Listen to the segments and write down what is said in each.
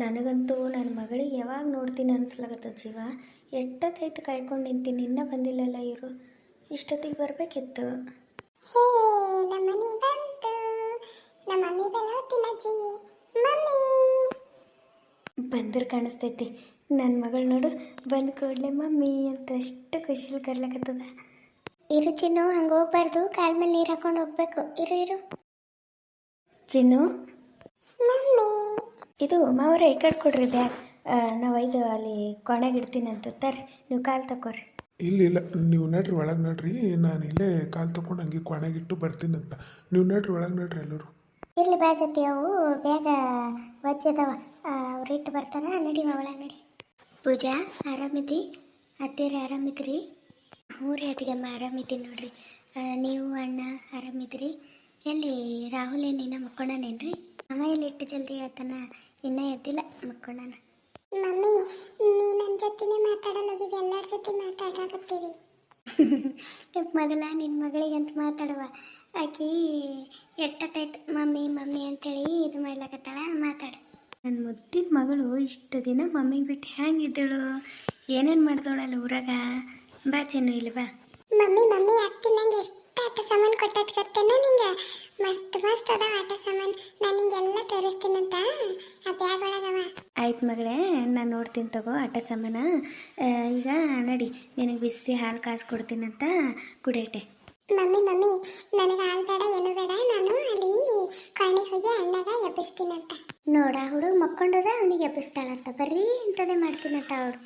ನನಗಂತೂ ನನ್ನ ಮಗಳಿಗೆ ಯಾವಾಗ ನೋಡ್ತೀನಿ ಅನ್ಸ್ಲಾಗತ್ತ ಜೀವ. ಎಷ್ಟೊತ್ತೈತೆ ಕಾಯ್ಕೊಂಡು ನಿಂತೀನಿ, ಇನ್ನೂ ಬಂದಿಲ್ಲಲ್ಲ ಇವರು. ಇಷ್ಟೊತ್ತಿಗೆ ಬರಬೇಕಿತ್ತು. ಹೇ ನಮ್ಮನಿ ಬಂತು. ನಮ್ಮ ಮಮ್ಮಿ ಬರೋತಿನಜ್ಜಿ. ಮಮ್ಮಿ ಬಂದ್ರೆ ಕಾಣಿಸ್ತೈತಿ. ನನ್ನ ಮಗಳು ನೋಡು, ಬಂದು ಕೂಡಲೇ ಮಮ್ಮಿ ಅಂತ ಅಷ್ಟು ಖುಷಿಲಿ ಕರ್ಲಕತ್ತದ. ಇರು ಚಿನ್ನು, ಹಂಗೆ ಹೋಗ್ಬಾರ್ದು, ಕಾಲ ಮೇಲೆ ನೀರು ಹಾಕೊಂಡು ಹೋಗ್ಬೇಕು. ಇರು ಇರು. ಚಿನ್ನು, ಮಮ್ಮಿ ಇದು ಮಾವರ ಈ ಕಡೆ ಕೊಡ್ರಿ ಬ್ಯಾಗ್. ನಾವು ಒಯ್ದು ಅಲ್ಲಿ ಕೊನೆಗೆ ಇಡ್ತೀನಿ ಅಂತ ತರ್ರಿ, ನೀವು ಕಾಲು ತಗೋರಿ. ಇಲ್ಲ ನೀವು ನಡ್ರಿ ಒಳಗೆ ನಡ್ರಿ, ನಾನು ಇಲ್ಲೇ ಕಾಲು ತೊಗೊಂಡು ಹಂಗೆ ಕೊನೆಗಿಟ್ಟು ಬರ್ತೀನಂತ. ನೀವು ನಡ್ರಿ ಒಳಗೆ ನಡ್ರಿ ಎಲ್ಲರೂ. ಇಲ್ಲಿ ಬಾ ಜೊತೆ, ಅವು ಬೇಗ ವಜ್ಜದವ, ಅವ್ರು ಇಟ್ಟು ಬರ್ತಾರ. ನಡಿವ ಒಳಗೆ ನಡಿ. ಪೂಜಾ ಆರಾಮಿದ್ದಿ? ಅತ್ತೇರ ಆರಾಮಿದ್ರಿ? ಹ್ಞೂ ರೀ ಅತ್ತಿಗೆಮ್ಮ ಆರಾಮಿದ್ದೀನಿ ನೋಡ್ರಿ. ನೀವು ಅಣ್ಣ ಆರಾಮಿದ್ರಿ? ಎಲ್ಲಿ ರಾಹುಲ್ ಏನಿನ್ನ ಮಕ್ಕೊಂಡನೇನ್ರಿ? ಅಮ್ಮ ಎಲ್ಲಿ ಇಟ್ಟು ಜಲ್ದಿ ಆತನ ಇನ್ನೂ ಎದ್ದಿಲ್ಲ, ಮಕ್ಕೊಂಡನ. ಮಮ್ಮಿ ನೀ ನನ್ನ ಜೊತೆನೇ ಮಾತಾಡೋಗಿದ್ದೆ, ಎಲ್ಲರ ಜೊತೆ ಮಾತಾಡಕತ್ತೀವಿ. ಮೊದಲ ನಿನ್ನ ಮಗಳಿಗಂತ ಮಾತಾಡುವ, ಆಕಿ ಎಟ್ಟತ್ತಾಯ್ತು ಮಮ್ಮಿ ಮಮ್ಮಿ ಅಂತೇಳಿ ಇದು ಮಾಡ್ಲಕತ್ತಾಳ. ಮಾತಾಡು. ನನ್ನ ಮುದ್ದಿನ ಮಗಳು ಇಷ್ಟು ದಿನ ಮಮ್ಮಿಗೆ ಬಿಟ್ಟು ಹೆಂಗಿದ್ದಳು, ಏನೇನು ಮಾಡ್ದವಳಲ್ಲ ಊರಾಗ. ಬಾ ಚಿನ್ನು, ಇಲ್ಲಿ ಬಾ. ಮಮ್ಮಿ ಮಮ್ಮಿ ಅತ್ತಿ ನಂಗೆ ಎಷ್ಟು ಆಟ ಸಾಮಾನು ಕೊಟ್ಟದ್ಕತ್ತೇನ ನಿಂಗೆ. ಮಸ್ತ್ ಮಸ್ತ್ ಅದ ಆಟ ಸಾಮಾನು. ನಾನು ನಿಂಗೆಲ್ಲ ತೋರಿಸ್ತೀನಂತ ಆ ಬ್ಯಾಗ್ ಒಳಗವ. ಆಯ್ತು ಮಗಳೇ, ನಾನು ನೋಡ್ತೀನಿ ತಗೋ ಆಟ ಸಾಮಾನ. ಈಗ ನಡಿ, ನಿನಗೆ ಬಿಸಿ ಹಾಲು ಕಾಸು ಕೊಡ್ತೀನಂತ ಕುಡಿಯಟೆ. ಮಮ್ಮಿ ಮಮ್ಮಿ ನನಗೆ ಹಾಲು ಬೇಡ, ಏನು ಬೇಡ. ನಾನು ಅಲ್ಲಿ ಕಾಣಿಗೆ ಹೋಗಿ ಅಣ್ಣಗ ಎಬ್ಬಿಸ್ತೀನಂತ. ನೋಡ ಹುಡುಗ ಮಕ್ಕೊಂಡದ, ಅವನಿಗೆ ಎಬ್ಬಿಸ್ತಾಳಂತ. ಬರ್ರಿ ಇಂಥದೇ ಮಾಡ್ತೀನಂತ ಅವಳು.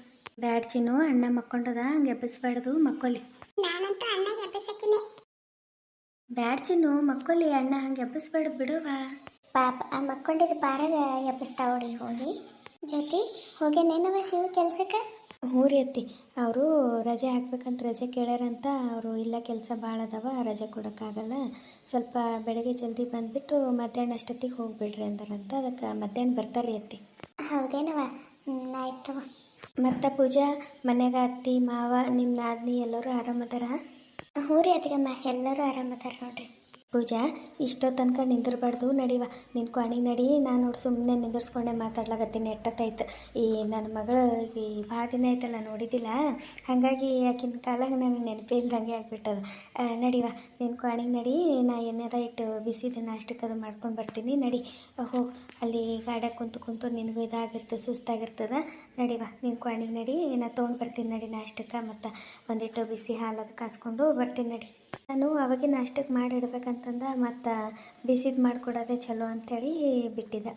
ಬ್ಯಾಡ್ ಚಿನ್ನು, ಅಣ್ಣ ಮಕ್ಕೊಂಡದ, ಹಂಗೆ ಎಬ್ಬಿಸ್ಬಾರ್ದು, ಮಕ್ಕೊಲ್ಲಿ. ನಾನಂತೂ ಅಣ್ಣಗೆ ಎಬ್ಬಿಸಕಿನೇ. ಬ್ಯಾಡ್ ಚಿನ್ನು, ಮಕ್ಕೊಲ್ಲಿ, ಅಣ್ಣ ಹಂಗೆ ಎಬ್ಬಿಸ್ಬಾರ್ದು, ಬಿಡುವ. ಪಾಪ ಆ ಮಕ್ಕೊಂಡಿದ್ದು ಪಾರಾಗ ಎಬ್ಬಿಸ್ತಾವಳಿ ಹೋಗಿ. ಜೊತೆ ಹೋಗ್ಯಾನೇನವ ಶಿವ ಕೆಲ್ಸಕ್ಕೆ? ಹ್ಞೂ ರೀ ಅತ್ತಿ, ಅವರು ರಜೆ ಹಾಕ್ಬೇಕಂತ ರಜೆ ಕೇಳ್ಯಾರಂತ. ಅವರು ಇಲ್ಲ ಕೆಲಸ ಭಾಳ ಅದಾವ, ರಜೆ ಕೊಡೋಕ್ಕಾಗಲ್ಲ, ಸ್ವಲ್ಪ ಬೆಳಗ್ಗೆ ಜಲ್ದಿ ಬಂದುಬಿಟ್ಟು ಮಧ್ಯಾಹ್ನ ಅಷ್ಟೊತ್ತಿಗೆ ಹೋಗಿಬಿಡ್ರಿ ಅಂದಾರಂತ. ಅದಕ್ಕೆ ಮಧ್ಯಾಹ್ನ ಬರ್ತಾರೆ ಅತ್ತಿ. ಹೌದೇನವ? ಆಯ್ತವ. ಮತ್ತು ಪೂಜಾ, ಮನ್ಯಾಗ ಅತ್ತಿ ಮಾವ ನಿಮ್ಮ ನಾದ್ನಿ ಎಲ್ಲರೂ ಆರಾಮದಾರ? ಹ್ಞೂ ರೀ ಅತ್ತಿಗಮ್ಮ, ಎಲ್ಲರೂ ಆರಾಮದಾರ ನೋಡ್ರಿ. ಪೂಜಾ, ಇಷ್ಟೋ ತನಕ ನಿಂದಿರಬಾರ್ದು, ನಡಿವ ನಿನ್ನ ಕೊನೆಗೆ ನಡಿ. ನಾನು ನೋಡಿ ಸುಮ್ಮನೆ ನಿಂದಿರ್ಸ್ಕೊಂಡೆ ಮಾತಾಡ್ಲಾಗತ್ತೀನಿ. ಎಟ್ಟತ್ತಾಯ್ತು ಈ ನನ್ನ ಮಗಳು ಈ ಭಾಳ ದಿನ ಆಯ್ತಲ್ಲ ನೋಡಿದ್ದಿಲ್ಲ, ಹಾಗಾಗಿ ಆಕಿನ ಕಾಲಾಗ ನಾನು ನೆನಪೇ ಇಲ್ದಂಗೆ ಆಗಿಬಿಟ್ಟದ. ನಡಿವ ನಿನ್ನ ಕೊನೆಗೆ ನಡಿ, ನಾ ಏನಾರ ಇಟ್ಟು ಬಿಸಿದ ನಾಷ್ಟಕ್ಕದು ಮಾಡ್ಕೊಂಡು ಬರ್ತೀನಿ. ನಡಿ ಹೋಗಿ ಅಲ್ಲಿ ಗಾಡ್ಯಾಗ ಕುಂತು ನಿನಗೂ ಇದಾಗಿರ್ತದೆ, ಸುಸ್ತಾಗಿರ್ತದ. ನಡಿವ ನಿನ್ನ ಕೊನೆಗೆ ನಡಿ, ನಾ ತೊಗೊಂಡು ಬರ್ತೀನಿ ನಡಿ ನಾಷ್ಟಕ್ಕೆ. ಮತ್ತು ಒಂದಿಟ್ಟು ಬಿಸಿ ಹಾಲದು ಕಾಸ್ಕೊಂಡು ಬರ್ತೀನಿ ನಡಿ. ನಾನು ಅವಾಗೆ ನಾಷ್ಟಕ್ಕೆ ಮಾಡಿಡ್ಬೇಕಂತಂದ, ಮತ್ತು ಬಿಸಿದು ಮಾಡಿಕೊಡೋದೇ ಚಲೋ ಅಂಥೇಳಿ ಬಿಟ್ಟಿದ್ದೆ.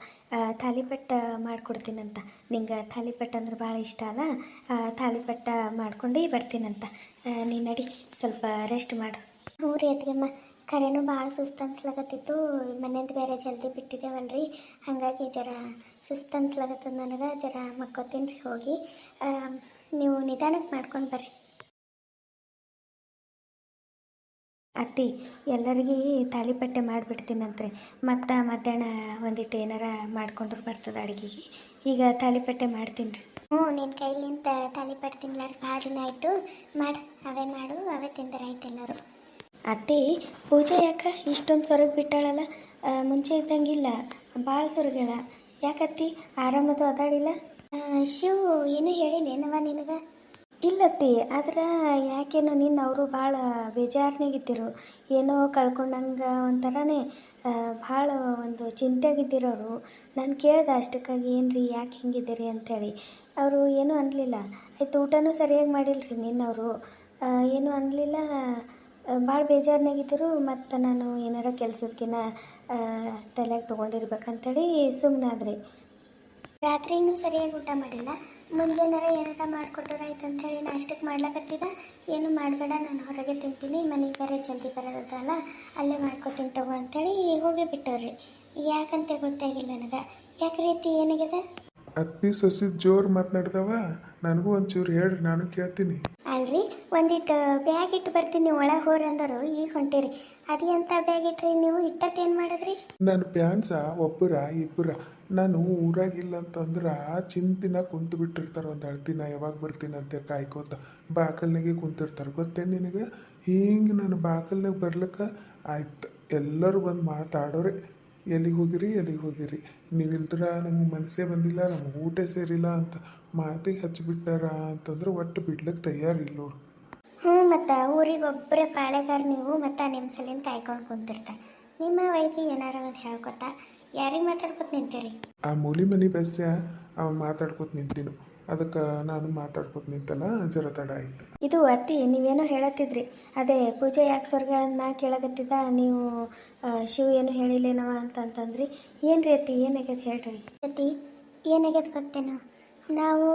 ತಾಲಿಪಟ್ಟ ಮಾಡಿಕೊಡ್ತೀನಂತ. ನಿಂಗೆ ತಾಲಿಪಟ್ಟ ಅಂದ್ರೆ ಭಾಳ ಇಷ್ಟ ಅಲ್ಲ, ತಾಲಿಪಟ್ಟ ಮಾಡ್ಕೊಂಡು ಬರ್ತೀನಂತ. ನೀನು ನಡಿ, ಸ್ವಲ್ಪ ರೆಸ್ಟ್ ಮಾಡು. ಹ್ಞೂ ರೀ ಅತ್ತಿಗಮ್ಮ, ಕರೆನೂ ಭಾಳ ಸುಸ್ತು ಅನ್ಸ್ಲಾಗತ್ತಿತ್ತು. ಮನೆಯಿಂದ ಬೇರೆ ಜಲ್ದಿ ಬಿಟ್ಟಿದ್ದೇವಲ್ರಿ, ಹಾಗಾಗಿ ಜರ ಸುಸ್ತು ಅನ್ಸ್ಲಾಗತ್ತದ ನನಗೆ. ಜರ ಮಕ್ಕೋತೀನಿ ರೀ ಹೋಗಿ. ನೀವು ನಿಧಾನಕ್ಕೆ ಮಾಡ್ಕೊಂಡು ಬರ್ರಿ. ಅತ್ತಿ, ಎಲ್ಲರಿಗೆ ತಾಲಿಪಟ್ಟೆ ಮಾಡಿಬಿಡ್ತೀನಂತ್ರಿ. ಮತ್ತು ಮಧ್ಯಾಹ್ನ ಒಂದಿಟ್ಟು ಏನಾರ ಮಾಡ್ಕೊಂಡ್ರೆ ಬರ್ತದೆ ಅಡುಗೆಗೆ. ಈಗ ತಾಲಿಪಟ್ಟೆ ಮಾಡ್ತೀನಿ ರೀ. ಹ್ಞೂ, ನಿನ್ನ ಕೈಲಿಂತ ತಾಲಿಪಟ್ಟು ತಿನ್ಲಾರ ಭಾಳ ದಿನ ಆಯಿತು. ಮಾಡು, ಅವೇ ಮಾಡು, ಅವೇ ತಿಂದರೆ ಆಯ್ತು ಎಲ್ಲರೂ. ಅತ್ತಿ, ಪೂಜೆ ಯಾಕೆ ಇಷ್ಟೊಂದು ಸೊರಗಿ ಬಿಟ್ಟಾಳಲ್ಲ? ಮುಂಚೆ ಇದ್ದಂಗಿಲ್ಲ, ಭಾಳ ಸೊರಗ್ಯಾಳ. ಯಾಕತ್ತಿ, ಆರಾಮದು ಅದಾಡಿಲ್ಲ? ಶಿವ್ ಏನೂ ಹೇಳಿಲ್ಲೇನವ ನಿನಗೆ? ಇಲ್ಲತ್ತಿ, ಆದ್ರೆ ಯಾಕೇನೋ ನಿನ್ನ ಅವರು ಭಾಳ ಬೇಜಾರಿನಾಗಿದ್ದಿರು, ಏನೋ ಕಳ್ಕೊಂಡಂಗೆ ಒಂಥರನೇ ಭಾಳ ಒಂದು ಚಿಂತೆಯಾಗಿದ್ದಿರೋರು. ನಾನು ಕೇಳ್ದೆ ಅಷ್ಟಕ್ಕಾಗಿ, ಏನು ರೀ ಯಾಕೆ ಹಿಂಗಿದ್ದೀರಿ ಅಂಥೇಳಿ. ಅವರು ಏನೂ ಅನ್ನಲಿಲ್ಲ. ಆಯ್ತು, ಊಟನೂ ಸರಿಯಾಗಿ ಮಾಡಿಲ್ಲರಿ ನಿನ್ನವರು, ಏನೂ ಅನ್ನಲಿಲ್ಲ. ಭಾಳ ಬೇಜಾರಿನಾಗಿದ್ದರು. ಮತ್ತು ನಾನು ಏನಾರ ಕೆಲಸದಕ್ಕಿನ್ನ ತಲೆಗೆ ತೊಗೊಂಡಿರ್ಬೇಕಂತೇಳಿ ಸುಮ್ಮನಾದ್ರಿ. ರಾತ್ರಿನೂ ಸರಿಯಾಗಿ ಊಟ ಮಾಡಿಲ್ಲ. ಮುಂಜಾನೆರ ಏನಾರ ಮಾಡಿಕೊಟ್ಟರಾಯ್ತು ಅಂಥೇಳಿ ನಾಷ್ಟಕ್ಕೆ ಮಾಡ್ಲಕತ್ತಿದ. ಏನು ಮಾಡಬೇಡ, ನಾನು ಹೊರಗೆ ತಿಂತೀನಿ, ಮನೆಗೆ ಬೇರೆ ಜಲ್ದಿ ಬರೋದಲ್ಲ, ಅಲ್ಲೇ ಮಾಡ್ಕೊತೀನಿ ತಗೋ ಅಂಥೇಳಿ ಹೋಗಿ ಬಿಟ್ಟವ್ರಿ. ಯಾಕಂತ ಗೊತ್ತಾಗಿಲ್ಲ ನನಗೆ. ಯಾಕೆ ರೀತಿ ಏನಾಗಿದೆ? ಅತ್ತಿ ಸೊಸಿ ಜೋರು ಮಾತನಾಡ್ದವ, ನನಗೂ ಒಂಚೂರು ಹೇಳ್ರಿ, ನಾನು ಕೇಳ್ತೀನಿ. ಅಲ್ರಿ, ಒಂದಿಟ್ಟು ಬ್ಯಾಗ್ ಇಟ್ಟು ಬರ್ತೀನಿ, ಒಳಗೆ ಹೋರಿ ಅಂದರು. ಈಗ ಹೊಂಟಿರಿ, ಅದು ಎಂಥ ಬ್ಯಾಗ್ ಇಟ್ರಿ ನೀವು? ಇಟ್ಟತ್ತೇನು ಮಾಡಿದ್ರಿ? ನನ್ನ ಪ್ಯಾನ್ಸ ಒಬ್ಬರ ಇಬ್ಬರ, ನಾನು ಊರಾಗಿಲ್ಲ ಅಂತಂದ್ರೆ ಚಿಂತಿನ ಕುಂತು ಬಿಟ್ಟಿರ್ತಾರೆ. ಒಂದು ಅಳ್ತಿನ ಯಾವಾಗ ಬರ್ತೀನಿ ಅಂತ ಕಾಯ್ಕೋತ ಬಾಕಲ್ನಾಗೆ ಕುಂತಿರ್ತಾರೆ. ಗೊತ್ತೇನು ನಿನಗೆ? ಹಿಂಗೆ ನಾನು ಬಾಕಲ್ನಾಗ ಬರ್ಲಿಕ್ಕೆ ಆಯ್ತು ಎಲ್ಲರೂ ಬಂದು ಮಾತಾಡೋರೆ. ಎಲ್ಲಿಗೆ ಹೋಗಿರಿ ನೀವಿಲ್ದ್ರ ನಮಗೆ ಮನಸ್ಸೇ ಬಂದಿಲ್ಲ, ನಮಗೆ ಊಟ ಸೇರಿಲ್ಲ ಅಂತ ಮಾತಿಗೆ ಹಚ್ಚಿಬಿಟ್ಟಾರ ಅಂತಂದ್ರೆ ಒಟ್ಟು ಬಿಡ್ಲಿಕ್ಕೆ ತಯಾರಿಲ್ಲ ನೋಡು. ಹ್ಞೂ ಮತ್ತು ಊರಿಗೆ ಒಬ್ಬರೇ ಪಾಳೆಗಾರ ನೀವು ಮತ್ತು ನಿಮ್ಮ ಸಲಿಂದ ಕಾಯ್ಕೊಂಡು ಕುಂತಿರ್ತಾರೆ. ನಿಮ್ಮ ವೈದ್ಯ ಏನಾರ ಒಂದು ಹೇಳ್ಕೊತ ಯಾರಿಗೆ ಮಾತಾಡ್ಕೊತ ನಿಂತೀರಿ? ಆ ಮೂಲಿ ಮನೆ ಬಸ್ಸ ಅವ ಮಾತಾಡ್ಕೊತ ನಿಂತಿನು, ಅದಕ್ಕೆ ನಾನು ಮಾತಾಡ್ಕೊತ ನಿಂತಲ್ಲ ಜರ ತಡ ಆಯಿತು. ಇದು ಅತ್ತಿ ನೀವೇನೋ ಹೇಳತ್ತಿದ್ರಿ, ಅದೇ ಪೂಜೆ ಯಾಕೆ ಸ್ವರ್ಗಳನ್ನ ಕೇಳಕತ್ತಿದ್ದ ನೀವು ಶಿವ ಏನು ಹೇಳಿಲ್ಲೇನವ ಅಂತಂತಂದ್ರಿ. ಏನು ರೀ ಅತ್ತಿ ಏನಾಗ್ಯದ ಹೇಳ್ರಿ. ಅತಿ ಏನಾಗ್ಯದ ಗೊತ್ತೇನು, ನಾವು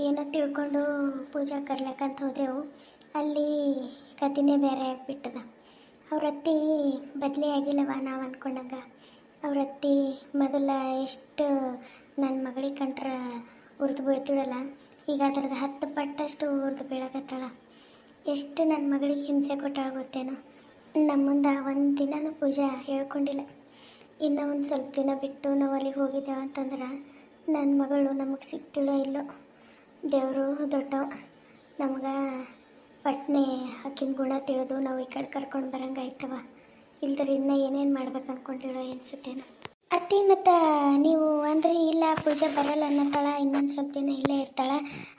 ಏನೋ ತಿಳ್ಕೊಂಡು ಪೂಜಾ ಕರ್ಲಕ್ಕಂತ ಹೋದೆವು. ಅಲ್ಲಿ ಕತಿನೇ ಬೇರೆ ಆಗಿಬಿಟ್ಟದ. ಅವ್ರ ಅತ್ತಿ ಬದಲಿ ಆಗಿಲ್ಲವ ನಾವು ಅಂದ್ಕೊಂಡಂಗೆ. ಅವ್ರ ಅತ್ತಿ ಮೊದಲ ಎಷ್ಟು ನನ್ನ ಮಗಳಿಗೆ ಕಂಡ್ರೆ ಉರಿದು ಬೀಳ್ತಿಳಲ್ಲ, ಈಗ ಅದ್ರದ್ದು 10 ಪಟ್ಟಷ್ಟು ಉರಿದು ಬೀಳಕತ್ತಾಳ. ಎಷ್ಟು ನನ್ನ ಮಗಳಿಗೆ ಹಿಂಸೆ ಕೊಟ್ಟಾಳ ಗೊತ್ತೇನೋ. ನಮ್ಮ ಮುಂದೆ ಒಂದು ದಿನನೂ ಪೂಜಾ ಹೇಳ್ಕೊಂಡಿಲ್ಲ. ಇನ್ನು ಒಂದು ಸ್ವಲ್ಪ ದಿನ ಬಿಟ್ಟು ನಾವು ಅಲ್ಲಿಗೆ ಹೋಗಿದ್ದೇವೆ ಅಂತಂದ್ರೆ ನನ್ನ ಮಗಳು ನಮಗೆ ಸಿಗ್ತಿಳೋ ಇಲ್ಲೋ. ದೇವರು ದೊಡ್ಡವ, ನಮ್ಗೆ ಪಟ್ನೆ ಆಕಿನ ಗುಣ ತಿಳಿದು ನಾವು ಈ ಕಡೆ ಕರ್ಕೊಂಡು ಬರಂಗಾಯ್ತವ. ಇಲ್ದ್ರೆ ಇನ್ನೂ ಏನೇನು ಮಾಡ್ಬೇಕು ಅಂದ್ಕೊಂಡಿರೋ ಅನ್ಸುತ್ತೇನೋ. ಅತ್ತಿ ಮತ್ತು ನೀವು ಅಂದರೆ ಇಲ್ಲ ಪೂಜೆ ಬರಲ್ಲ ಅನ್ನತ್ತಾಳ, ಇನ್ನೊಂದು ಸ್ವಲ್ಪ ದಿನ ಇಲ್ಲೇ ಇರ್ತಾಳ,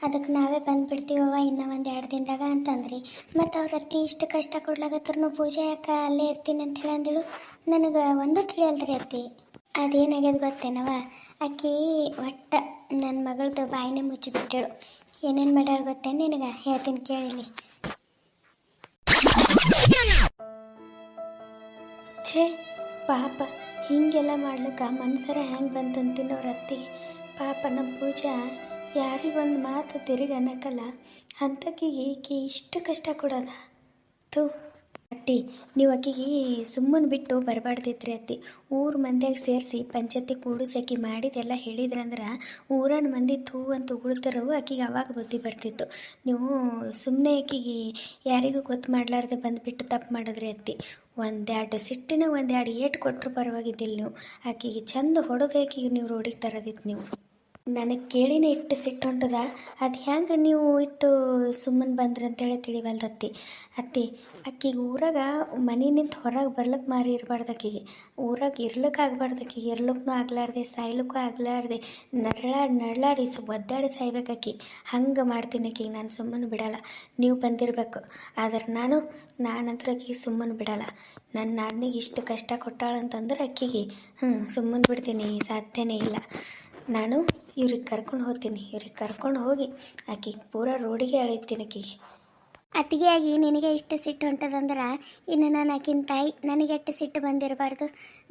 ಅದಕ್ಕೆ ನಾವೇ ಬಂದುಬಿಡ್ತೀವವ ಇನ್ನೂ ಒಂದು 2 ದಿನದಾಗ ಅಂತಂದ್ರಿ. ಮತ್ತು ಅವ್ರ ಅತ್ತಿ ಇಷ್ಟು ಕಷ್ಟ ಕೊಡ್ಲಾಗತ್ರೂ ಪೂಜೆ ಯಾಕೆ ಅಲ್ಲೇ ಇರ್ತೀನಿ ಅಂತ ಹೇಳಿ ಅಂದಿಳು. ನನಗೆ ಒಂದು ತಿಳಿಯಲ್ರಿ ಅತ್ತಿ. ಅದೇನಾಗ್ಯದ ಗೊತ್ತೇನವ, ಆಕಿ ಒಟ್ಟು ನನ್ನ ಮಗಳದ್ದು ಬಾಯಿನೇ ಮುಚ್ಚಿಬಿಟ್ಟಳು. ಏನೇನು ಮಾಡ್ಯಾಳ ಗೊತ್ತೇನು ನಿನಗೆ? ಹೇಳ್ತೀನಿ ಕೇಳಿಲಿ. ಛೇ ಪಾಪ, ಹೀಗೆಲ್ಲ ಮಾಡ್ಲಿಕ್ಕೆ ಮನ್ಸರ ಹೆಂಗೆ ಬಂತಂತೀನಿ ಅವ್ರ ಅತ್ತಿಗೆ. ಪಾಪ ನಮ್ಮ ಪೂಜಾ ಯಾರಿಗೊಂದು ಮಾತು ತಿರುಗಿ ಅನ್ನಕ್ಕಲ್ಲ, ಅಂಥಕ್ಕಿಗೆ ಈಕೆ ಇಷ್ಟು ಕಷ್ಟ ಕೊಡೋದ. ಥೂ ಅತ್ತಿ, ನೀವು ಆಕಿಗೆ ಸುಮ್ಮನೆ ಬಿಟ್ಟು ಬರಬಾರ್ದಿತ್ರಿ ಅತ್ತಿ. ಊರು ಮಂದಿಯಾಗ ಸೇರಿಸಿ ಪಂಚಾಯತಿ ಕೂಡಿಸಿ ಮಾಡಿದೆಲ್ಲ ಹೇಳಿದ್ರಂದ್ರೆ ಊರನ ಮಂದಿ ಥೂ ಅಂತ ಉಗುಳ್ತಾರವು, ಆಕಿಗೆ ಅವಾಗ ಬುದ್ಧಿ ಬರ್ತಿತ್ತು. ನೀವು ಸುಮ್ಮನೆ ಆಕಿಗೆ ಯಾರಿಗೂ ಗೊತ್ತು ಮಾಡಲಾರ್ದೆ ಬಂದುಬಿಟ್ಟು ತಪ್ಪು ಮಾಡಿದ್ರಿ ಅತ್ತಿ. 1-2 ಸಿಟ್ಟಿನ 1-2 ಏಟು ಕೊಟ್ಟರು ಪರವಾಗಿದ್ದಿಲ್ಲ. ನೀವು ಆಕಿಗೆ ಚಂದ ಹೊಡೆದು ಆಕಿಗೆ ನೀವು ರೋಡಿಗೆ ತರೋದಿತ್ತು. ನೀವು ನನಗೆ ಕೇಳಿನೇ ಇಟ್ಟು ಸಿಟ್ಟು ಹೊಂಟದ, ಅದು ಹೆಂಗೆ ನೀವು ಇಟ್ಟು ಸುಮ್ಮನೆ ಬಂದ್ರಿ ಅಂತೇಳಿ ತಿಳಿವಲ್ದತ್ತಿ. ಅತ್ತಿ ಆಕಿಗೆ ಊರಾಗ ಮನೆಯಿಂದ ಹೊರಗೆ ಬರ್ಲಿಕ್ಕೆ ಮಾರಿ ಇರಬಾರ್ದು. ಆಕಿಗೆ ಊರಾಗ ಇರ್ಲಿಕ್ಕೆ ಆಗ್ಬಾರ್ದು. ಆಕಿಗೆ ಇರ್ಲಿಕ್ಕೂ ಆಗ್ಲಾರ್ದೆ ಸಾಯ್ಲಿಕ್ಕೂ ಆಗ್ಲಾರ್ದೆ ನರಳಾಡಿ ಒದ್ದಾಡಿ ಸಾಯ್ಬೇಕಾಕಿ. ಹಂಗೆ ಮಾಡ್ತೀನಿ ಆಕಿಗೆ ನಾನು ಸುಮ್ಮನೆ ಬಿಡಲ್ಲ. ನೀವು ಬಂದಿರಬೇಕು, ಆದ್ರೆ ನಾನಂತರ ಆಕಿಗೆ ಸುಮ್ಮನೆ ಬಿಡಲ್ಲ. ನನ್ನ ನಾದ್ನಿಗೆ ಇಷ್ಟು ಕಷ್ಟ ಕೊಟ್ಟಾಳಂತಂದ್ರೆ ಆಕಿಗೆ ಸುಮ್ಮನೆ ಬಿಡ್ತೀನಿ, ಸಾಧ್ಯನೇ ಇಲ್ಲ. ನಾನು ಇವ್ರಿಗೆ ಕರ್ಕೊಂಡು ಹೋಗ್ತೀನಿ, ಇವ್ರಿಗೆ ಕರ್ಕೊಂಡು ಹೋಗಿ ಆಕಿಗೆ ಪೂರ ರೋಡಿಗೆ ಎಳಿತೀನಿ. ಆಕಿಗೆ ಅತ್ತಿಗೆಯಾಗಿ ನಿನಗೆ ಇಷ್ಟು ಸಿಟ್ಟು ಹೊಂಟದಂದ್ರೆ ಇನ್ನು ನಾನು ಆಕಿನ ತಾಯಿ, ನನಗೆ ಎಷ್ಟು ಸಿಟ್ಟು ಬಂದಿರಬಾರ್ದು.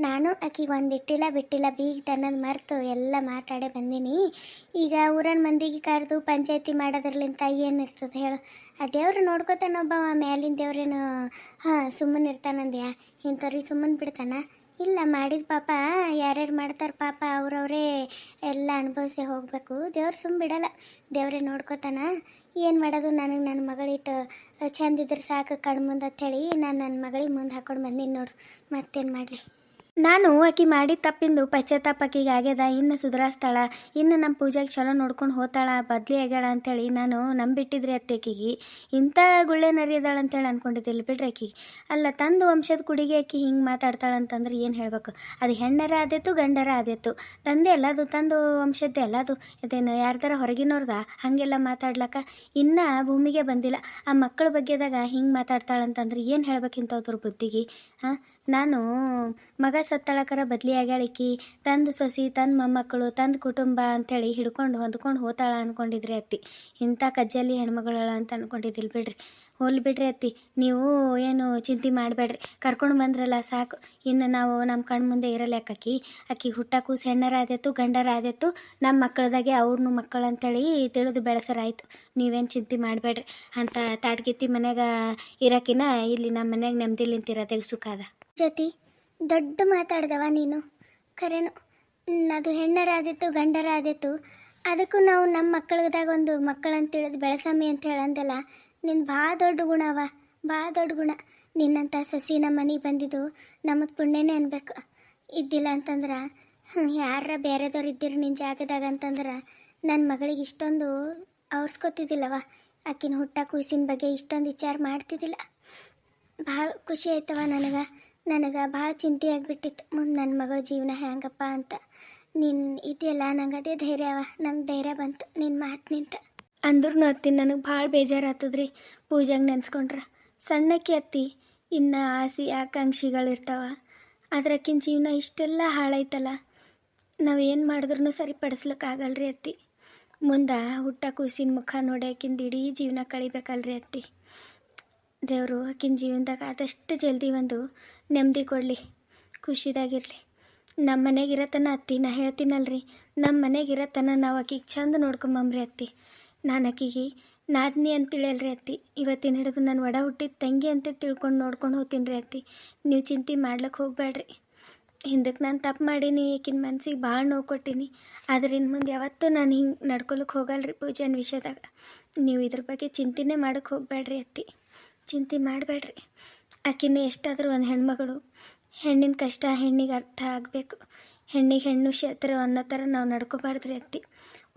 ನಾನು ಆಕಿಗೆ ಒಂದಿಟ್ಟಿಲ್ಲ ಬಿಟ್ಟಿಲ್ಲ, ಬೀಗ ತನ್ನದು ಮರೆತು ಎಲ್ಲ ಮಾತಾಡೇ ಬಂದೀನಿ. ಈಗ ಊರನ ಮಂದಿಗೆ ಕರೆದು ಪಂಚಾಯತಿ ಮಾಡೋದ್ರಲ್ಲಿಂದ ಏನಿರ್ತದೆ ಹೇಳು? ಆ ದೇವ್ರು ನೋಡ್ಕೋತಾನೊಬ್ಬ, ಮ್ಯಾಲಿನ ದೇವ್ರೇನು ಸುಮ್ಮನೆ ಇರ್ತಾನಂದ್ಯಾ? ಇಂಥವ್ರಿಗೆ ಸುಮ್ಮನೆ ಬಿಡ್ತಾನ? ಇಲ್ಲ, ಮಾಡಿದ ಪಾಪ ಯಾರ್ಯಾರು ಮಾಡ್ತಾರೆ ಪಾಪ ಅವ್ರವರೇ ಎಲ್ಲ ಅನುಭವಿಸಿ ಹೋಗಬೇಕು. ದೇವ್ರು ಸುಮ್ಮ ಬಿಡಲ್ಲ, ದೇವರೇ ನೋಡ್ಕೋತಾನ. ಏನು ಮಾಡೋದು, ನನಗೆ ನನ್ನ ಮಗಳಿಟ್ಟು ಚಂದಿದ್ರೆ ಸಾಕು ಕಣ್ಮುಂದೆ ಅಂಥೇಳಿ ನಾನು ನನ್ನ ಮಗಳಿಗೆ ಮುಂದೆ ಹಾಕ್ಕೊಂಡು ಬಂದೀನಿ ನೋಡು. ಮತ್ತೇನು ಮಾಡಲಿ? ನಾನು ಆಕಿ ಮಾಡಿದ ತಪ್ಪಿಂದು ಪಶ್ಚಾತ್ತಾಪ ಆಕಿಗೆ ಆಗ್ಯದ. ಇನ್ನು ಸುಧಾರಿಸ್ತಾಳ, ಇನ್ನು ನಮ್ಮ ಪೂಜೆಗೆ ಚಲೋ ನೋಡ್ಕೊಂಡು ಹೋತಾಳ, ಬದಲಿ ಆಗ್ಯಾಳ ಅಂಥೇಳಿ ನಾನು ನಂಬಿಟ್ಟಿದ್ರಿ ಅತ್ತೆ. ಆಕಿಗೆ ಇಂಥ ಗುಳ್ಳೆ ನರಿಯದಾಳ ಅಂತೇಳಿ ಅಂದ್ಕೊಂಡಿದ್ದಿಲ್ಲ ಬಿಡ್ರಿ. ಆಕಿಗೆ ಅಲ್ಲ, ತಂದು ವಂಶದ ಕುಡಿಗೆ ಆಕಿ ಹಿಂಗೆ ಮಾತಾಡ್ತಾಳಂತಂದ್ರೆ ಏನು ಹೇಳಬೇಕು? ಅದು ಹೆಣ್ಣರ ಆದೇತು ಗಂಡರ ಆದೇತು, ತಂದೆ ಅಲ್ಲ ಅದು, ತಂದು ವಂಶದ್ದೇ ಅಲ್ಲ ಅದು. ಅದೇನು ಯಾರ್ದಾರ ಹೊರಗಿನವ್ರದ ಹಾಗೆಲ್ಲ ಮಾತಾಡ್ಲಕ್ಕ ಇನ್ನೂ ಭೂಮಿಗೆ ಬಂದಿಲ್ಲ. ಆ ಮಕ್ಕಳ ಬಗ್ಗೆದಾಗ ಹಿಂಗೆ ಮಾತಾಡ್ತಾಳಂತಂದ್ರೆ ಏನು ಹೇಳ್ಬೇಕಿಂತವ್ರ ಬುದ್ಧಿಗೆ? ನಾನು ಮಗ ಸತ್ತಳಕರ ಬದಲಿ ಆಗ್ಯಾಳಿಕಿ, ತಂದು ಸೊಸಿ, ತನ್ನ ಮೊಮ್ಮಕ್ಕಳು, ತಂದು ಕುಟುಂಬ ಅಂಥೇಳಿ ಹಿಡ್ಕೊಂಡು ಹೊಂದ್ಕೊಂಡು ಹೋತಾಳ ಅಂದ್ಕೊಂಡಿದ್ರಿ ಅತ್ತಿ. ಇಂಥ ಕಜ್ಜಲ್ಲಿ ಹೆಣ್ಮಗಳಳ ಅಂತ ಅಂದ್ಕೊಂಡಿದ್ದಿಲ್ಲ ಬಿಡ್ರಿ. ಹೋಲ್ ಬಿಡ್ರಿ ಅತ್ತಿ, ನೀವು ಏನು ಚಿಂತೆ ಮಾಡಬೇಡ್ರಿ. ಕರ್ಕೊಂಡು ಬಂದ್ರಲ್ಲ ಸಾಕು. ಇನ್ನು ನಾವು ನಮ್ಮ ಕಣ್ಣು ಮುಂದೆ ಇರಲ್ಲ ಆಕಿ ಹುಟ್ಟಕ್ಕೂ ಹೆಣ್ಣರ ಆದೇತು ಗಂಡರ ಆದೇತು, ನಮ್ಮ ಮಕ್ಕಳದಾಗೆ ಅವ್ರನ್ನೂ ಮಕ್ಕಳು ಅಂತೇಳಿ ತಿಳಿದು ಬೆಳೆಸರಾಯ್ತು. ನೀವೇನು ಚಿಂತೆ ಮಾಡಬೇಡ್ರಿ. ಅಂಥ ತಾಟ್ಗಿತ್ತಿ ಮನ್ಯಾಗ ಇರೋಕಿನ ಇಲ್ಲಿ ನಮ್ಮ ಮನ್ಯಾಗ ನೆಮ್ಮದಿಲಿಂತಿರೋದೇ ಸುಖ ಅದ. ಜೊತೆ ದೊಡ್ಡ ಮಾತಾಡ್ದವ ನೀನು. ಖರೇನು ಅದು ಹೆಣ್ಣರ ಆದಿತ್ತು ಗಂಡರ ಆದಿತ್ತು, ಅದಕ್ಕೂ ನಾವು ನಮ್ಮ ಮಕ್ಕಳದಾಗ ಒಂದು ಮಕ್ಕಳಂತ ತಿಳಿದು ಬೆಳೆಸಮ್ಮಿ ಅಂತ ಹೇಳಂದಲ್ಲ. ನಿನ್ನ ಭಾಳ ದೊಡ್ಡ ಗುಣ ಅವ, ಭಾಳ ದೊಡ್ಡ ಗುಣ. ನಿನ್ನಂಥ ಸಸಿ ನಮ್ಮ ಮನೆಗೆ ಬಂದಿದ್ದು ನಮ್ಮದು ಪುಣ್ಯನೇ ಅನ್ಬೇಕು. ಇದ್ದಿಲ್ಲ ಅಂತಂದ್ರೆ ಯಾರ ಬೇರೆದವ್ರು ಇದ್ದಿರಿ ನಿನ್ನ ಜಾಗದಾಗ ಅಂತಂದ್ರೆ ನನ್ನ ಮಗಳಿಗೆ ಇಷ್ಟೊಂದು ಅವ್ರಿಸ್ಕೊತಿದ್ದಿಲ್ಲವ. ಆಕಿನ ಹುಟ್ಟ ಕೂಸಿನ ಬಗ್ಗೆ ಇಷ್ಟೊಂದು ವಿಚಾರ ಮಾಡ್ತಿದ್ದಿಲ್ಲ. ಭಾಳ ಖುಷಿ ಆಯ್ತವ ನನಗೆ. ನನಗೆ ಭಾಳ ಚಿಂತೆ ಆಗಿಬಿಟ್ಟಿತ್ತು ಮುಂದೆ ನನ್ನ ಮಗಳ ಜೀವನ ಹೆಂಗಪ್ಪ ಅಂತ. ನೀನು ಇದೆಯಲ್ಲ ನಂಗೆ ಅದೇ ಧೈರ್ಯ ನಂಗೆ ಧೈರ್ಯ ಬಂತು ನಿನ್ನ ಮಾತು ನಿಂತ. ಅಂದ್ರೂ ಅತ್ತಿ ನನಗೆ ಭಾಳ ಬೇಜಾರಾತದ್ರಿ ಪೂಜಾಗೆ ನೆನ್ಸ್ಕೊಂಡ್ರೆ. ಸಣ್ಣಕ್ಕೆ ಅತ್ತಿ ಇನ್ನು ಆಸೆ ಆಕಾಂಕ್ಷಿಗಳಿರ್ತಾವ, ಅದ್ರಕ್ಕಿನ ಜೀವನ ಇಷ್ಟೆಲ್ಲ ಹಾಳೈತಲ್ಲ. ನಾವೇನು ಮಾಡಿದ್ರೂ ಸರಿಪಡಿಸ್ಲಿಕ್ಕಾಗಲ್ರಿ ಅತ್ತಿ. ಮುಂದೆ ಹುಟ್ಟ ಕೂಸಿನ ಮುಖ ನೋಡಿ ಆಕಿಂದ ಇಡೀ ಜೀವನ ಕಳಿಬೇಕಲ್ರಿ ಅತ್ತಿ. ದೇವರು ಆಕಿನ ಜೀವನದಾಗ ಆದಷ್ಟು ಜಲ್ದಿ ಒಂದು ನೆಮ್ಮದಿ ಕೊಡಲಿ, ಖುಷಿದಾಗಿರಲಿ. ನಮ್ಮ ಮನೆಗಿರತನ ಅತ್ತಿ, ನಾ ಹೇಳ್ತೀನಲ್ರಿ, ನಮ್ಮ ಮನೆಗಿರತನ ನಾವು ಆಕಿಗೆ ಚಂದ ನೋಡ್ಕೊಂಬಂಬ್ರಿ ಅತ್ತಿ. ನಾನು ಆಕಿಗೆ ನಾದ್ನಿ ಅಂತ ತಿಳಿಯಲ್ರಿ ಅತ್ತಿ. ಇವತ್ತಿನ ಹಿಡಿದು ನಾನು ಒಡ ಹುಟ್ಟಿದ ತಂಗಿ ಅಂತ ತಿಳ್ಕೊಂಡು ನೋಡ್ಕೊಂಡು ಹೋಗ್ತೀನಿ ರೀ ಅತ್ತಿ. ನೀವು ಚಿಂತೆ ಮಾಡ್ಲಿಕ್ಕೆ ಹೋಗ್ಬೇಡ್ರಿ. ಹಿಂದಕ್ಕೆ ನಾನು ತಪ್ಪು ಮಾಡೀನಿ, ಈಕಿನ ಮನ್ಸಿಗೆ ಭಾಳ ನೋವು ಕೊಟ್ಟೀನಿ. ಆದ್ರೆ ಇನ್ನು ಮುಂದೆ ಯಾವತ್ತೂ ನಾನು ಹಿಂಗೆ ನಡ್ಕೊಳಕ್ಕೆ ಹೋಗಲ್ರಿ ಪೂಜಾನ ವಿಷಯದಾಗ. ನೀವು ಇದ್ರ ಬಗ್ಗೆ ಚಿಂತೆನೇ ಮಾಡೋಕ್ಕೆ ಹೋಗ್ಬೇಡ್ರಿ ಅತ್ತಿ, ಚಿಂತೆ ಮಾಡಬೇಡ್ರಿ. ಆಕಿನ ಎಷ್ಟಾದರೂ ಒಂದು ಹೆಣ್ಮಗಳು, ಹೆಣ್ಣಿನ ಕಷ್ಟ ಹೆಣ್ಣಿಗೆ ಅರ್ಥ ಆಗಬೇಕು. ಹೆಣ್ಣಿಗೆ ಹೆಣ್ಣು ಶತ್ರು ಅನ್ನೋ ಥರ ನಾವು ನಡ್ಕೋಬಾರ್ದ್ರಿ ಅತ್ತಿ.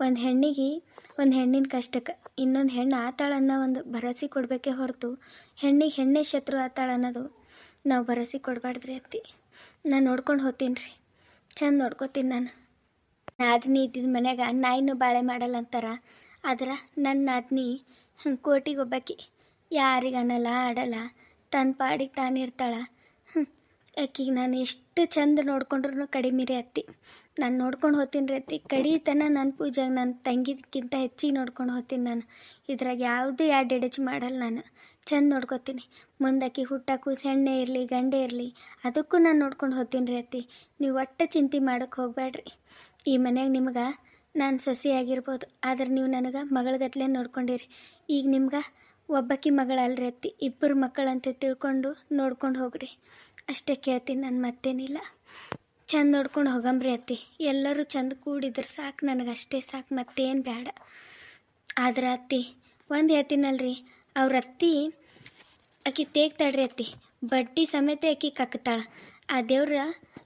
ಒಂದು ಹೆಣ್ಣಿನ ಕಷ್ಟಕ್ಕೆ ಇನ್ನೊಂದು ಹೆಣ್ಣು ಆತಾಳನ್ನೋ ಒಂದು ಭರವಸೆ ಕೊಡಬೇಕೇ ಹೊರತು ಹೆಣ್ಣಿಗೆ ಹೆಣ್ಣೇ ಶತ್ರು ಆತಾಳ ಅನ್ನೋದು ನಾವು ಭರವಸೆ ಕೊಡಬಾರ್ದ್ರಿ ಅತ್ತಿ. ನಾನು ನೋಡ್ಕೊಂಡು ಹೋಗ್ತೀನಿ ರೀ, ಚಂದ ನೋಡ್ಕೋತೀನಿ. ನಾನು ನಾದ್ನಿ ಇದ್ದಿದ್ದ ಮನ್ಯಾಗ ನಾಯಿನೂ ಬಾಳೆ ಮಾಡಲ್ಲ ಅಂತಾರ. ಆದ್ರೆ ನನ್ನ ನಾದ್ನಿ ಕೋಟಿಗೆ ಒಬ್ಬಾಕಿ, ಯಾರಿಗೆ ಅನ್ನಲ್ಲ ಆಡಲ್ಲ, ತನ್ನ ಪಾಡಿಗೆ ತಾನಿರ್ತಾಳ. ಆಕಿಗೆ ನಾನು ಎಷ್ಟು ಚಂದ ನೋಡ್ಕೊಂಡ್ರು ಕಡಿಮೆ ರೀ ಅತ್ತಿ. ನಾನು ನೋಡ್ಕೊಂಡು ಹೋಗ್ತೀನಿ ರೀ ಅತ್ತಿ. ಕಡೀತನ ನನ್ನ ಪೂಜೆಗೆ ನನ್ನ ತಂಗಿದಕ್ಕಿಂತ ಹೆಚ್ಚಿಗೆ ನೋಡ್ಕೊಂಡು ಹೋಗ್ತೀನಿ ನಾನು. ಇದ್ರಾಗ ಯಾವುದೂ ಎಡೆಚು ಮಾಡಲ್ಲ. ನಾನು ಚಂದ ನೋಡ್ಕೋತೀನಿ. ಮುಂದಾಕಿ ಹುಟ್ಟ ಕೂಸು ಹೆಣ್ಣೆ ಇರಲಿ ಗಂಡೇ ಇರಲಿ ಅದಕ್ಕೂ ನಾನು ನೋಡ್ಕೊಂಡು ಹೋಗ್ತೀನಿ ರೀ ಅತ್ತಿ. ನೀವು ಒಟ್ಟು ಚಿಂತೆ ಮಾಡೋಕ್ಕೆ ಹೋಗಬೇಡ್ರಿ. ಈ ಮನ್ಯಾಗ ನಿಮ್ಗೆ ನಾನು ಸೊಸೆ ಆಗಿರ್ಬೋದು, ಆದ್ರೆ ನೀವು ನನಗೆ ಮಗಳಗತ್ಲೆ ನೋಡ್ಕೊಂಡಿರಿ. ಈಗ ನಿಮ್ಗೆ ಒಬ್ಬಾಕಿ ಮಗಳಲ್ರಿ ಅತ್ತಿ, ಇಬ್ಬರು ಮಕ್ಕಳಂತ ತಿಳ್ಕೊಂಡು ನೋಡ್ಕೊಂಡು ಹೋಗ್ರಿ. ಅಷ್ಟೇ ಕೇಳ್ತೀನಿ ನಾನು, ಮತ್ತೇನಿಲ್ಲ. ಚಂದ ನೋಡ್ಕೊಂಡು ಹೋಗಂಬ್ರಿ ಅತ್ತಿ. ಎಲ್ಲರೂ ಚಂದ ಕೂಡಿದ್ರೆ ಸಾಕು, ನನಗೆ ಅಷ್ಟೇ ಸಾಕು, ಮತ್ತೇನು ಬೇಡ. ಆದ್ರೆ ಅತ್ತಿ ಒಂದು ಹೇಳ್ತೀನಲ್ರಿ, ಅವ್ರ ಅತ್ತಿ ಆಕಿ ತೇಗ್ತಾಳ್ರಿ ಅತ್ತಿ, ಬಡ್ಡಿ ಸಮೇತ ಆಕಿ ಕಕ್ತಾಳ. ಆ ದೇವ್ರ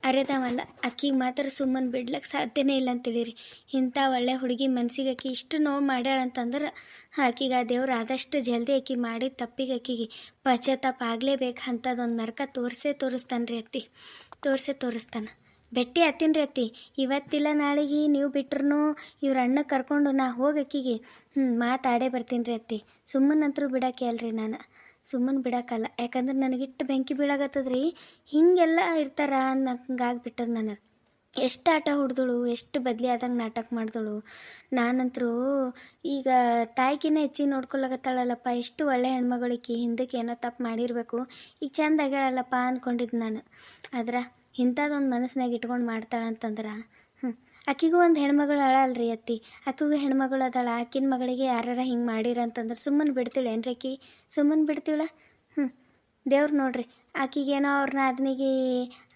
ಅರೆದವಲ್ಲ, ಆಕಿಗೆ ಮಾತ್ರ ಸುಮ್ಮನೆ ಬಿಡ್ಲಿಕ್ಕೆ ಸಾಧ್ಯನೇ ಇಲ್ಲ ಅಂತೇಳಿರಿ. ಇಂಥ ಒಳ್ಳೆ ಹುಡುಗಿ ಮನ್ಸಿಗೆ ಆಕಿ ಇಷ್ಟು ನೋವು ಮಾಡ್ಯಾಳಂತಂದ್ರೆ ಆಕಿಗೆ ಆ ದೇವ್ರು ಆದಷ್ಟು ಜಲ್ದಿ ಆಕಿ ಮಾಡಿದ ತಪ್ಪಿಗೆ ಆಕಿಗೆ ಪಶ್ಚಾತ್ತಾಪ ಆಗಲೇಬೇಕು. ಅಂಥದ್ದೊಂದು ನರಕ ತೋರಿಸ್ತಾನೆ ರೀ ಅತ್ತಿ, ತೋರಿಸ್ತಾನೆ. ಭೇಟಿ ಆತೀನಿ ರೀ ಅತ್ತಿ. ಇವತ್ತಿಲ್ಲ ನಾಳೆಗೆ ನೀವು ಬಿಟ್ರೂ ಇವ್ರ ಅಣ್ಣ ಕರ್ಕೊಂಡು ನಾ ಹೋಗಿ ಆಕಿಗೆ ಮಾತಾಡೇ ಬರ್ತೀನಿ ರೀ ಅತ್ತಿ. ಸುಮ್ಮನಂತರೂ ಬಿಡೋಕೆ ಅಲ್ರಿ ನಾನು, ಸುಮ್ಮನೆ ಬಿಡೋಕ್ಕಲ್ಲ. ಯಾಕಂದ್ರೆ ನನಗಿಟ್ಟು ಬೆಂಕಿ ಬೀಳಾಗತ್ತದ್ರಿ. ಹೀಗೆಲ್ಲ ಇರ್ತಾರ ಅನ್ನಂಗಾಗ್ಬಿಟ್ಟದ ನನಗೆ. ಎಷ್ಟು ಆಟ ಹೊಡೆದಳು, ಎಷ್ಟು ಬದಲಿ ಆದಂಗೆ ನಾಟಕ ಮಾಡಿದಳು. ನಾನಂತರೂ ಈಗ ತಾಯಿಗಿನ್ನ ಹೆಚ್ಚಿಗೆ ನೋಡ್ಕೊಳಕತ್ತಾಳಲ್ಲಪ್ಪ, ಎಷ್ಟು ಒಳ್ಳೆ ಹೆಣ್ಮಗಳಿಕಿ, ಹಿಂದಕ್ಕೆ ಏನೋ ತಪ್ಪು ಮಾಡಿರಬೇಕು, ಈಗ ಚಂದ ಆಗ್ಯಾಳಲ್ಲಪ್ಪ ಅಂದ್ಕೊಂಡಿದ್ದು ನಾನು. ಆದ್ರೆ ಇಂಥದ್ದೊಂದು ಮನಸ್ಸಿನಾಗ ಇಟ್ಕೊಂಡು ಮಾಡ್ತಾಳಂತಂದ್ರೆ ಆಕಿಗೂ ಒಂದು ಹೆಣ್ಮಗಳು ಅಳಲ್ರಿ ಅತ್ತಿ. ಆಕಿಗೂ ಹೆಣ್ಮಗಳು ಅದಾಳ. ಆಕಿನ ಮಗಳಿಗೆ ಯಾರಾರ ಹಿಂಗೆ ಮಾಡಿರಂತಂದ್ರೆ ಸುಮ್ಮನೆ ಬಿಡ್ತೀಳೇನ್ರಿ ಆಕಿ? ಸುಮ್ಮನೆ ಬಿಡ್ತೀಳ? ದೇವ್ರು ನೋಡ್ರಿ, ಆಕಿಗೇನೋ ಅವ್ರ ನಾದ್ನಿಗೆ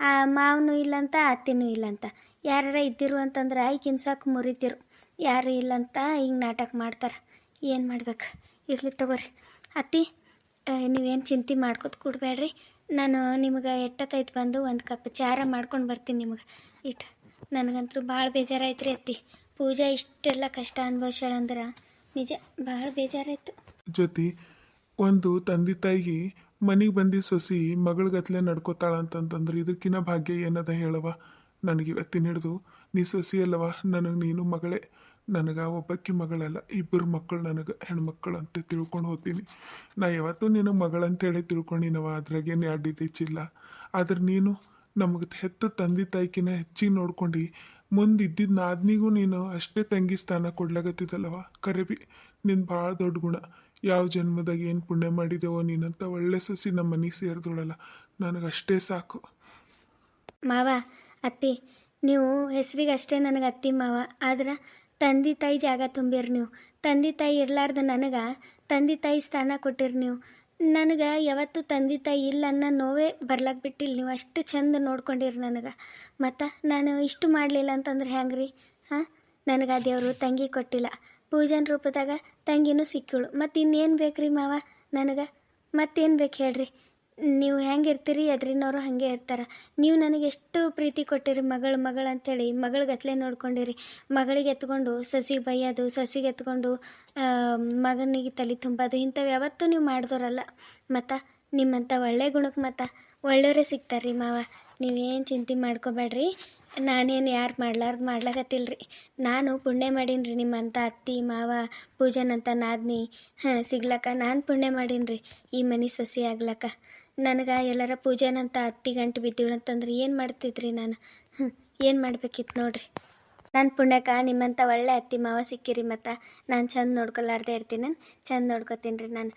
ಆ ಮಾವನೂ ಇಲ್ಲಂತ ಅತ್ತಿನೂ ಇಲ್ಲಂತ. ಯಾರಾರ ಇದ್ದಿರು ಅಂತಂದ್ರೆ ಆಯ್ಕಿನ ಸಾಕು ಮುರಿತಿರು, ಯಾರು ಇಲ್ಲಂತ ಹಿಂಗೆ ನಾಟಕ ಮಾಡ್ತಾರೆ. ಏನು ಮಾಡ್ಬೇಕು? ಇರ್ಲಿ ತಗೋರಿ ಅತ್ತಿ, ನೀವೇನು ಚಿಂತೆ ಮಾಡ್ಕೊತ ಕೊಡಬೇಡ್ರಿ. ನಾನು ನಿಮಗೆ ಎಟ್ಟತ್ತೈತೆ ಬಂದು ಒಂದು ಕಪ್ ಚಾರ ಮಾಡ್ಕೊಂಡು ಬರ್ತೀನಿ ನಿಮಗೆ ಇಟ್ಟು. ನನಗಂತೂ ಭಾಳ ಬೇಜಾರಾಯ್ತು ರೀ ಅತ್ತಿ. ಪೂಜಾ ಇಷ್ಟೆಲ್ಲ ಕಷ್ಟ ಅನುಭವಿಸ್ಯಾಳಂದ್ರೆ ನಿಜ ಭಾಳ ಬೇಜಾರಾಯ್ತು. ಜೊತೆ ಒಂದು ತಂದೆ ತಾಯಿಗೆ ಮನೆಗೆ ಬಂದು ಸೊಸಿ ಮಗಳಗತ್ಲೆ ನಡ್ಕೋತಾಳ ಅಂತಂತಂದ್ರೆ ಇದಕ್ಕಿನ್ನ ಭಾಗ್ಯ ಏನದ ಹೇಳವ. ನನಗೆ ಇವತ್ತಿನ ಹಿಡಿದು ನೀ ಸೊಸಿ ಅಲ್ಲವ, ನನಗೆ ನೀನು ಮಗಳೇ. ನನಗೆ ಒಬ್ಬಕ್ಕಿ ಮಗಳಲ್ಲ, ಇಬ್ಬರು ಮಕ್ಕಳು ನನಗೆ ಹೆಣ್ಮಕ್ಕಳು ಅಂತ ತಿಳ್ಕೊಂಡು ಹೋಗ್ತೀನಿ. ನಾ ಯಾವತ್ತೂ ನಿನಗೆ ಮಗಳಂತೇಳಿ ತಿಳ್ಕೊಂಡಿನವ, ಅದ್ರಾಗೇನು ಇಲ್ಲ. ಆದ್ರೆ ನೀನು ನಮಗೆ ಹೆತ್ತು ತಂದೆ ತಾಯಿಕಿನ ಹೆಚ್ಚಿಗೆ ನೋಡ್ಕೊಂಡು ಮುಂದೆ ಇದ್ದಿದ್ದು ನಾದ್ನಿಗೂ ನೀನು ಅಷ್ಟೇ ತಂಗಿ ಸ್ಥಾನ ಕೊಡ್ಲಾಗತ್ತಿದ್ದಲ್ಲವ. ಕರೆಬಿ ನಿನ್ನ ಭಾಳ ದೊಡ್ಡ ಗುಣ. ಯಾವ ಜನ್ಮದಾಗ ಏನು ಪುಣ್ಯ ಮಾಡಿದೆವೋ, ನೀನಂತ ಒಳ್ಳೆ ಸೊಸಿ ನಮ್ಮ ಮನೆಗೆ ಸೇರಿದೋಳಲ್ಲ, ನನಗೆ ಅಷ್ಟೇ ಸಾಕು. ಮಾವ ಅತ್ತಿ, ನೀವು ಹೆಸ್ರಿಗೆ ಅಷ್ಟೇ ನನಗೆ ಅತ್ತಿ ಮಾವ. ಆದ್ರೆ ತಂದೆ ತಾಯಿ ಜಾಗ ತುಂಬಿರಿ ನೀವು. ತಂದೆ ತಾಯಿ ಇರಲಾರ್ದ ನನಗೆ ತಂದೆ ತಾಯಿ ಸ್ಥಾನ ಕೊಟ್ಟಿರಿ ನೀವು. ನನಗೆ ಯಾವತ್ತೂ ತಂದೆ ತಾಯಿ ಇಲ್ಲ ಅನ್ನೋ ನೋವೇ ಬರ್ಲಾಕ್ ಬಿಟ್ಟಿಲ್ಲ. ನೀವು ಅಷ್ಟು ಚಂದ ನೋಡ್ಕೊಂಡಿರಿ ನನಗೆ. ಮತ್ತು ನಾನು ಇಷ್ಟು ಮಾಡಲಿಲ್ಲ ಅಂತಂದ್ರೆ ಹೆಂಗೆ ರೀ? ನನಗೆ ಆ ದೇವರು ತಂಗಿ ಕೊಟ್ಟಿಲ್ಲ, ಪೂಜಾನ ರೂಪದಾಗ ತಂಗಿನೂ ಸಿಕ್ಕಳು. ಮತ್ತು ಇನ್ನೇನು ಬೇಕು ರೀ ಮಾವ ನನಗೆ? ಮತ್ತೇನು ಬೇಕು ಹೇಳ್ರಿ? ನೀವು ಹೆಂಗೆ ಇರ್ತೀರಿ ಎದ್ರಿನವರು ಹಾಗೆ ಇರ್ತಾರೆ. ನೀವು ನನಗೆ ಎಷ್ಟು ಪ್ರೀತಿ ಕೊಟ್ಟಿರಿ, ಮಗಳು ಅಂಥೇಳಿ ಮಗಳಿಗತ್ಲೆ ನೋಡ್ಕೊಂಡಿರಿ. ಮಗಳಿಗೆ ಎತ್ಕೊಂಡು ಸಸಿಗೆ ಬೈಯೋದು, ಸಸಿಗೆ ಎತ್ಕೊಂಡು ಮಗನಿಗೆ ತಲೆ ತುಂಬೋದು, ಇಂಥವು ಯಾವತ್ತೂ ನೀವು ಮಾಡಿದವರಲ್ಲ. ಮತ್ತು ನಿಮ್ಮಂಥ ಒಳ್ಳೆ ಗುಣಕ್ಕೆ ಮತ್ತು ಒಳ್ಳೆಯವರೇ ಸಿಗ್ತಾರೆ ರೀ ಮಾವ. ನೀವೇನು ಚಿಂತೆ ಮಾಡ್ಕೋಬೇಡ್ರಿ. ನಾನೇನು ಯಾರು ಮಾಡ್ಲಾಕತ್ತಿಲ್ರಿ. ನಾನು ಪುಣ್ಯ ಮಾಡೀನಿ ರೀ, ನಿಮ್ಮಂಥ ಅತ್ತಿ ಮಾವ ಪೂಜನಂತ ನಾದ್ನಿ ಸಿಗ್ಲಕ್ಕ ನಾನು ಪುಣ್ಯ ಮಾಡೀನಿ ರೀ ಈ ಮನೆ ಸೊಸೆ ಆಗ್ಲಕ್ಕ. ನನಗೆ ಎಲ್ಲರ ಪೂಜನಂತ ಅತ್ತಿ ಗಂಟು ಬಿದ್ದೀಳು ಅಂತಂದ್ರೆ ಏನು ಮಾಡ್ತಿದ್ರಿ ನಾನು? ಏನು ಮಾಡ್ಬೇಕಿತ್ತು ನೋಡ್ರಿ. ನನ್ನ ಪುಣ್ಯಕ್ಕೆ ನಿಮ್ಮಂಥ ಒಳ್ಳೆ ಅತ್ತಿ ಮಾವ ಸಿಕ್ಕಿರಿ. ಮತ್ತು ನಾನು ಚಂದ ನೋಡ್ಕೊಲಾರ್ದೆ ಇರ್ತೀನಿ. ನಾನು ಚಂದ ನೋಡ್ಕೊತೀನಿ ರೀ ನಾನು.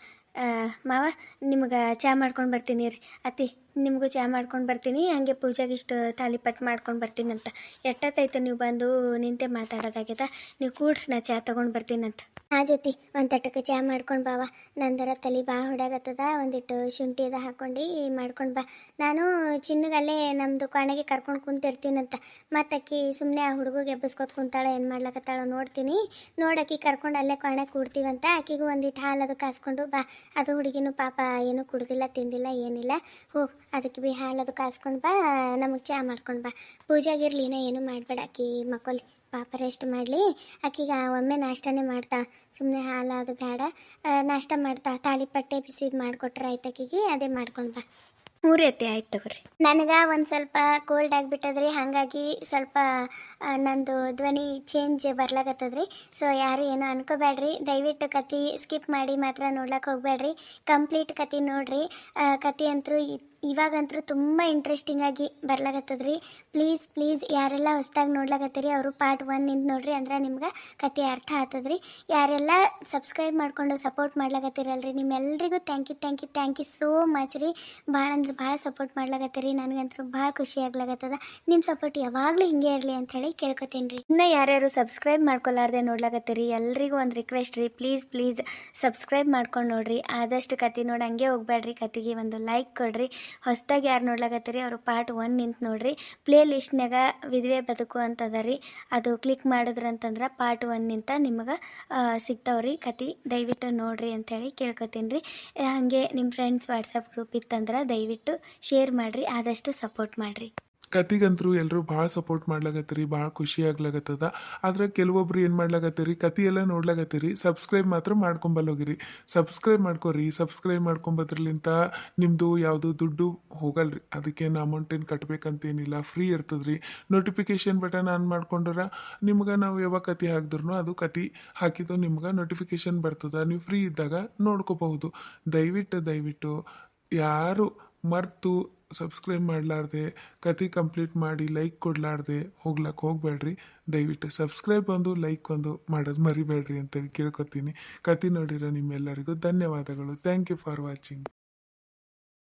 ಮಾವ ನಿಮ್ಗೆ ಚಹಾ ಮಾಡ್ಕೊಂಡು ಬರ್ತೀನಿ ರೀ. ಅತ್ತಿ ನಿಮಗೂ ಚಹಾ ಮಾಡ್ಕೊಂಡು ಬರ್ತೀನಿ. ಹಂಗೆ ಪೂಜೆಗೆ ಇಷ್ಟು ತಾಲಿಪಟ್ಟು ಮಾಡ್ಕೊಂಡು ಬರ್ತೀನಿ ಅಂತ. ಎಷ್ಟೊತ್ತಾಯ್ತು ನೀವು ಬಂದು ನಿಂತೆ ಮಾತಾಡೋದಾಗ್ಯದ. ನೀವು ಕೂಡ್ರಿ, ನಾ ಚಹಾ ತೊಗೊಂಡು ಬರ್ತೀನಂತ. ಆ ಜೊತೆ ಒಂದು ತಟ್ಟಕ್ಕೆ ಚಹಾ ಮಾಡ್ಕೊಂಡು ಬಾವ. ನಂದರ ತಲೆ ಭಾಳ ಹೊಡ್ಯಾಗತ್ತದ. ಒಂದಿಟ್ಟು ಶುಂಠಿ ಅದ ಹಾಕ್ಕೊಂಡು ಮಾಡ್ಕೊಂಡು ಬಾ. ನಾನು ಚಿನ್ನಗಲ್ಲೇ ನಮ್ಮದು ಕೋಣೆಗೆ ಕರ್ಕೊಂಡು ಕುಂತಿರ್ತೀನಂತ. ಮತ್ತು ಅಕ್ಕಿ ಸುಮ್ಮನೆ ಆ ಹುಡುಗಿಗೆ ಎಬ್ಬಿಸ್ಕೊತ ಕುಂತಾಳೆ, ಏನು ಮಾಡ್ಲಕತ್ತಾಳೋ ನೋಡ್ತೀನಿ. ನೋಡಕ್ಕಿ ಕರ್ಕೊಂಡು ಅಲ್ಲೇ ಕೋಣೆ ಕೂಡ್ತೀವಂತ. ಆಕಿಗೂ ಒಂದಿಟ್ಟು ಹಾಲು ಅದು ಕಾಸ್ಕೊಂಡು ಬಾ. ಅದು ಹುಡುಗಿನೂ ಪಾಪ ಏನೂ ಕುಡ್ದಿಲ್ಲ ತಿಂದಿಲ್ಲ ಏನಿಲ್ಲ. ಹೋಗಿ ಅದಕ್ಕೆ ಭೀ ಹಾಲು ಅದು ಕಾಸ್ಕೊಂಡು ಬಾ, ನಮಗೆ ಚಹಾ ಮಾಡ್ಕೊಂಡು ಬಾ. ಪೂಜೆಗಿರ್ಲಿ ನಾ ಏನೂ ಮಾಡಬೇಡ. ಆಕಿ ಮಕ್ಕೊಲ್ಲಿ ಪಾಪ ರೆಸ್ಟ್ ಮಾಡಲಿ. ಆಕಿಗೆ ಒಮ್ಮೆ ನಾಷ್ಟನೇ ಮಾಡ್ತಾ, ಸುಮ್ಮನೆ ಹಾಲು ಅದು ಬೇಡ. ನಾಷ್ಟ ಮಾಡ್ತಾ ತಾಲಿಪಟ್ಟೆ ಬಿಸಿದು ಮಾಡಿಕೊಟ್ರೆ ಆಯ್ತು ಆಕಿಗೆ, ಅದೇ ಮಾಡ್ಕೊಂಡು ಬಾ. ಮೂರೈತಿ ಆಯ್ತು ತಗೋರಿ. ನನಗೆ ಒಂದು ಸ್ವಲ್ಪ ಕೋಲ್ಡ್ ಆಗಿಬಿಟ್ಟದ್ರಿ. ಹಾಗಾಗಿ ಸ್ವಲ್ಪ ನಂದು ಧ್ವನಿ ಚೇಂಜ್ ಬರ್ಲಾಗತ್ತದ್ರಿ. ಸೊ ಯಾರು ಏನೋ ಅನ್ಕೋಬೇಡ್ರಿ. ದಯವಿಟ್ಟು ಕತೆ ಸ್ಕಿಪ್ ಮಾಡಿ ಮಾತ್ರ ನೋಡ್ಲಕ್ಕೆ ಹೋಗ್ಬೇಡ್ರಿ. ಕಂಪ್ಲೀಟ್ ಕತೆ ನೋಡ್ರಿ. ಕತೆ ಅಂತೂ ಇವಾಗಂತೂ ತುಂಬ ಇಂಟ್ರೆಸ್ಟಿಂಗ್ ಆಗಿ ಬರ್ಲಾಗತ್ತದ್ರಿ. ಪ್ಲೀಸ್ ಯಾರೆಲ್ಲ ಹೊಸ್ದಾಗಿ ನೋಡ್ಲಾಗತ್ತೀರಿ ಅವರು ಪಾರ್ಟ್ 1 ನಿಂದ ನೋಡ್ರಿ. ಅಂದ್ರೆ ನಿಮ್ಗೆ ಕತೆ ಅರ್ಥ ಆಗ್ತದ್ರಿ. ಯಾರೆಲ್ಲ ಸಬ್ಸ್ಕ್ರೈಬ್ ಮಾಡ್ಕೊಂಡು ಸಪೋರ್ಟ್ ಮಾಡ್ಲಾಗತ್ತೀರಲ್ರಿ, ನಿಮ್ಮೆಲ್ರಿಗೂ ಥ್ಯಾಂಕ್ ಯು ಸೋ ಮಚ್ ರೀ. ಭಾಳ ಅಂದ್ರೆ ಭಾಳ ಸಪೋರ್ಟ್ ಮಾಡ್ಲಾಗತ್ತೀರಿ. ನನಗಂತೂ ಭಾಳ ಖುಷಿ ಆಗ್ಲಾಗತ್ತದ. ನಿಮ್ಮ ಸಪೋರ್ಟ್ ಯಾವಾಗಲೂ ಹಿಂಗೆ ಇರಲಿ ಅಂಥೇಳಿ ಕೇಳ್ಕೊತೀನಿ ರೀ. ಇನ್ನು ಯಾರ್ಯಾರು ಸಬ್ಸ್ಕ್ರೈಬ್ ಮಾಡ್ಕೊಲಾರ್ದೆ ನೋಡ್ಲಾಗತ್ತೀರಿ ಎಲ್ರಿಗೂ ಒಂದು ರಿಕ್ವೆಸ್ಟ್ ರೀ. ಪ್ಲೀಸ್ ಸಬ್ಸ್ಕ್ರೈಬ್ ಮಾಡ್ಕೊಂಡು ನೋಡ್ರಿ. ಆದಷ್ಟು ಕತೆ ನೋಡಿ ಹಂಗೆ ಹೋಗ್ಬೇಡ್ರಿ. ಕತೆಗೆ ಒಂದು ಲೈಕ್ ಕೊಡ್ರಿ. ಹೊಸದಾಗಿ ಯಾರು ನೋಡ್ಲಾಗತ್ತೀರಿ ಅವರು ಪಾರ್ಟ್ 1 ನಿಂತು ನೋಡ್ರಿ. ಪ್ಲೇ ಲಿಸ್ಟ್ನಾಗ ವಿಧವೆ ಬದುಕು ಅಂತದ ರೀ, ಅದು ಕ್ಲಿಕ್ ಮಾಡಿದ್ರಂತಂದ್ರೆ ಪಾರ್ಟ್ 1 ನಿಂತ ನಿಮಗೆ ಸಿಗ್ತಾವ್ರಿ ಕತೆ. ದಯವಿಟ್ಟು ನೋಡ್ರಿ ಅಂಥೇಳಿ ಕೇಳ್ಕೊತೀನಿ ರೀ. ಹಾಗೆ ನಿಮ್ಮ ಫ್ರೆಂಡ್ಸ್ ವಾಟ್ಸಪ್ ಗ್ರೂಪ್ ಇತ್ತಂದ್ರೆ ದಯವಿಟ್ಟು ಶೇರ್ ಮಾಡಿರಿ. ಆದಷ್ಟು ಸಪೋರ್ಟ್ ಮಾಡಿರಿ. ಕತಿಗಂತರೂ ಎಲ್ಲರೂ ಭಾಳ ಸಪೋರ್ಟ್ ಮಾಡ್ಲಾಗತ್ತೀರಿ, ಭಾಳ ಖುಷಿ ಆಗ್ಲಾಗತ್ತದ. ಆದ್ರೆ ಕೆಲವೊಬ್ರು ಏನು ಮಾಡ್ಲಾಗತ್ತೀರಿ, ಕತೆ ಎಲ್ಲ ನೋಡ್ಲಾಗತ್ತೀರಿ, ಸಬ್ಸ್ಕ್ರೈಬ್ ಮಾತ್ರ ಮಾಡ್ಕೊಂಬಲ್ಲೋಗಿರಿ. ಸಬ್ಸ್ಕ್ರೈಬ್ ಮಾಡ್ಕೊರಿ. ಸಬ್ಸ್ಕ್ರೈಬ್ ಮಾಡ್ಕೊಂಬದ್ರಲಿಂತ ನಿಮ್ಮದು ಯಾವುದು ದುಡ್ಡು ಹೋಗಲ್ರಿ. ಅದಕ್ಕೇನು ಅಮೌಂಟ್ ಏನು ಕಟ್ಬೇಕಂತೇನಿಲ್ಲ, ಫ್ರೀ ಇರ್ತದ್ರಿ. ನೋಟಿಫಿಕೇಶನ್ ಬಟನ್ ಆನ್ ಮಾಡ್ಕೊಂಡ್ರೆ ನಿಮ್ಗೆ ನಾವು ಯಾವಾಗ ಕತೆ ಹಾಕಿದ್ರು ಅದು ಕತೆ ಹಾಕಿದ್ದು ನಿಮ್ಗೆ ನೋಟಿಫಿಕೇಶನ್ ಬರ್ತದ. ನೀವು ಫ್ರೀ ಇದ್ದಾಗ ನೋಡ್ಕೋಬಹುದು. ದಯವಿಟ್ಟು ಯಾರು ಮರ್ತು ಸಬ್ಸ್ಕ್ರೈಬ್ ಮಾಡಲಾರ್ದೆ ಕತೆ ಕಂಪ್ಲೀಟ್ ಮಾಡಿ ಲೈಕ್ ಕೊಡಲಾರ್ದೆ ಹೋಗ್ಬೇಡ್ರಿ. ದಯವಿಟ್ಟು ಸಬ್ಸ್ಕ್ರೈಬ್ ಒಂದು ಲೈಕ್ ಒಂದು ಮಾಡೋದು ಮರಿಬೇಡ್ರಿ ಅಂತೇಳಿ ಕೇಳ್ಕೊತೀನಿ. ಕತೆ ನೋಡಿರೋ ನಿಮ್ಮೆಲ್ಲರಿಗೂ ಧನ್ಯವಾದಗಳು. Thank you for watching.